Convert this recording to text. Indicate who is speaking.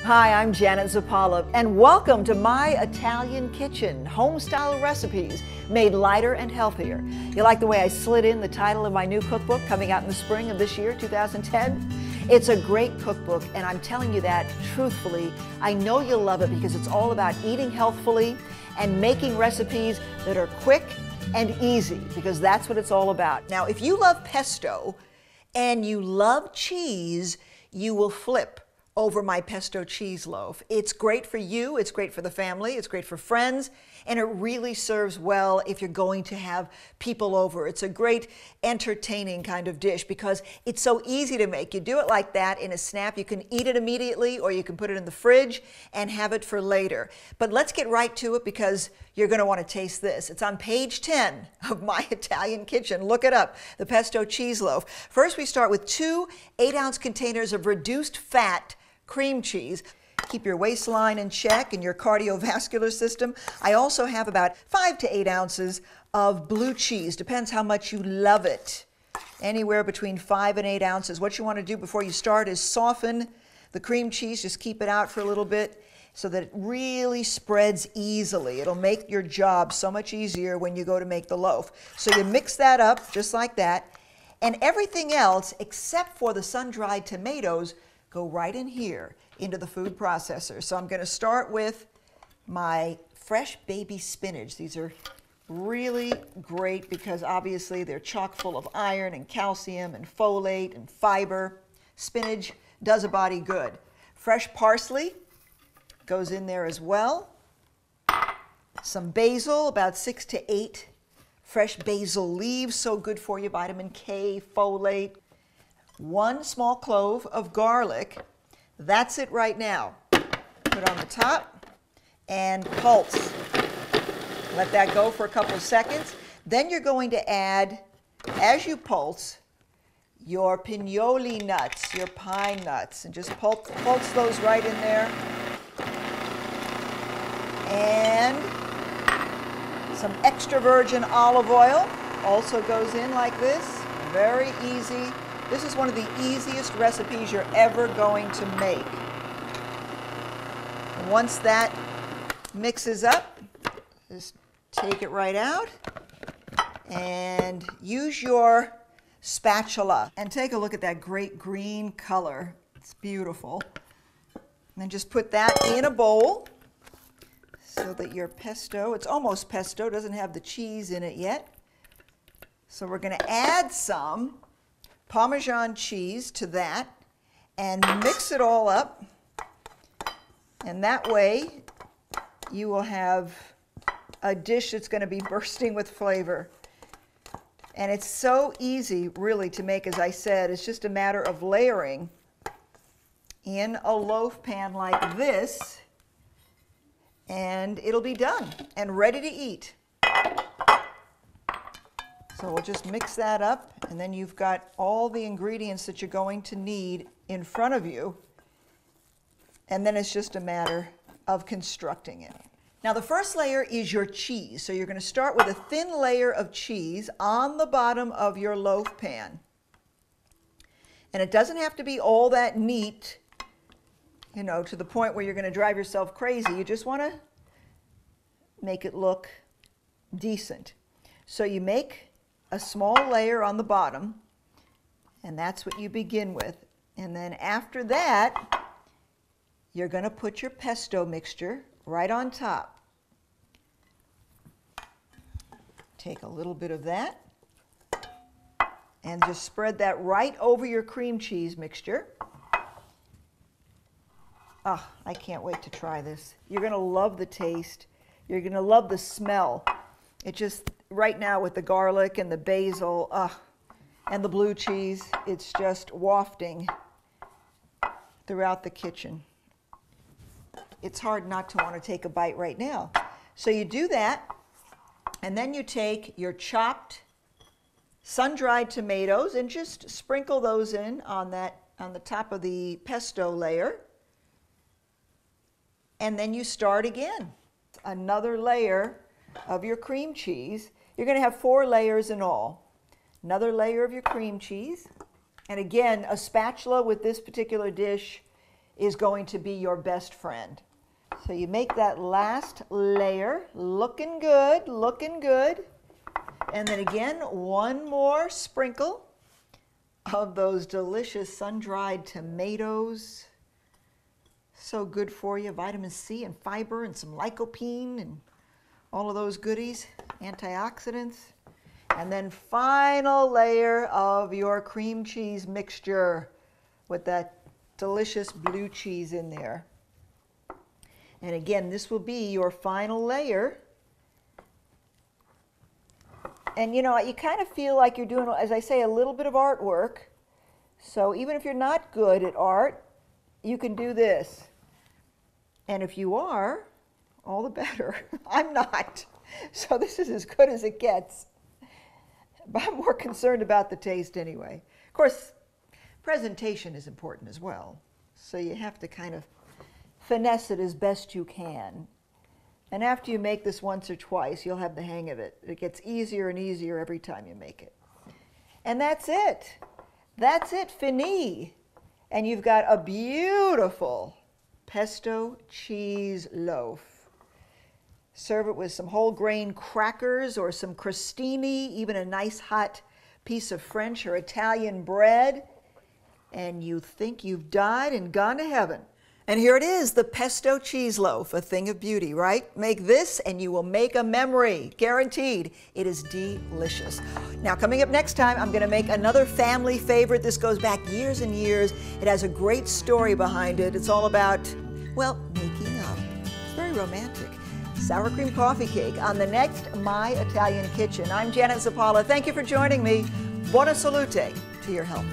Speaker 1: Hi, I'm Janet Zappala, and welcome to My Italian Kitchen, home-style recipes made lighter and healthier. You like the way I slid in the title of my new cookbook coming out in the spring of this year, 2010? It's a great cookbook, and I'm telling you that truthfully. I know you'll love it because it's all about eating healthfully and making recipes that are quick and easy, because that's what it's all about. Now, if you love pesto and you love cheese, you will flip over my pesto cheese loaf. It's great for you, it's great for the family, it's great for friends, and it really serves well if you're going to have people over. It's a great entertaining kind of dish because it's so easy to make. You do it like that in a snap. You can eat it immediately, or you can put it in the fridge and have it for later. But let's get right to it because you're going to want to taste this. It's on page 10 of My Italian Kitchen. Look it up, the pesto cheese loaf. First, we start with 2 8-ounce containers of reduced fat cream cheese. Keep your waistline in check and your cardiovascular system. I also have about 5 to 8 ounces of blue cheese. Depends how much you love it. Anywhere between 5 and 8 ounces. What you want to do before you start is soften the cream cheese. Just keep it out for a little bit so that it really spreads easily. It'll make your job so much easier when you go to make the loaf. So you mix that up just like that. And everything else, except for the sun-dried tomatoes, go right in here into the food processor. So I'm going to start with my fresh baby spinach. These are really great because obviously they're chock full of iron and calcium and folate and fiber. Spinach does a body good. Fresh parsley goes in there as well. Some basil, about 6 to 8 fresh basil leaves, so good for you, vitamin K, folate. 1 small clove of garlic. That's it right now. Put on the top and pulse. Let that go for a couple of seconds. Then you're going to add, as you pulse, your pignoli nuts, your pine nuts, and just pulse those right in there. And some extra virgin olive oil also goes in like this. Very easy. This is one of the easiest recipes you're ever going to make. And once that mixes up, just take it right out and use your spatula and take a look at that great green color. It's beautiful. And then just put that in a bowl so that your pesto, it's almost pesto, doesn't have the cheese in it yet. So we're going to add some Parmesan cheese to that and mix it all up, and that way you will have a dish that's going to be bursting with flavor. And it's so easy really to make. As I said, it's just a matter of layering in a loaf pan like this, and it'll be done and ready to eat. So we'll just mix that up, and then you've got all the ingredients that you're going to need in front of you, and then it's just a matter of constructing it. Now the first layer is your cheese. So you're going to start with a thin layer of cheese on the bottom of your loaf pan. And it doesn't have to be all that neat, you know, to the point where you're going to drive yourself crazy. You just want to make it look decent. So you make a small layer on the bottom, and that's what you begin with. And then after that, you're going to put your pesto mixture right on top. Take a little bit of that and just spread that right over your cream cheese mixture. Ah, I can't wait to try this. You're going to love the taste. You're going to love the smell. It just, right now with the garlic and the basil and the blue cheese, it's just wafting throughout the kitchen. It's hard not to want to take a bite right now. So you do that, and then you take your chopped sun-dried tomatoes and just sprinkle those in on the top of the pesto layer. And then you start again. Another layer of your cream cheese. You're going to have 4 layers in all. Another layer of your cream cheese. And again, a spatula with this particular dish is going to be your best friend. So you make that last layer, looking good, looking good. And then again, one more sprinkle of those delicious sun-dried tomatoes. So good for you, vitamin C and fiber and some lycopene and all of those goodies, antioxidants. And then final layer of your cream cheese mixture with that delicious blue cheese in there. And again, this will be your final layer. And you know, you kind of feel like you're doing, as I say, a little bit of artwork. So even if you're not good at art, you can do this. And if you are, all the better. I'm not. So this is as good as it gets. But I'm more concerned about the taste anyway. Of course, presentation is important as well. So you have to kind of finesse it as best you can. And after you make this once or twice, you'll have the hang of it. It gets easier and easier every time you make it. And that's it. That's it, fini. And you've got a beautiful pesto cheese loaf. Serve it with some whole grain crackers or some crostini, even a nice hot piece of French or Italian bread, and you think you've died and gone to heaven. And here it is, the pesto cheese loaf, a thing of beauty, right? Make this and you will make a memory, guaranteed. It is delicious. Now, coming up next time, I'm going to make another family favorite. This goes back years and years. It has a great story behind it. It's all about, well, making up. It's very romantic. Sour cream coffee cake on the next My Italian Kitchen. I'm Janet Zappala. Thank you for joining me. Buona salute to your health.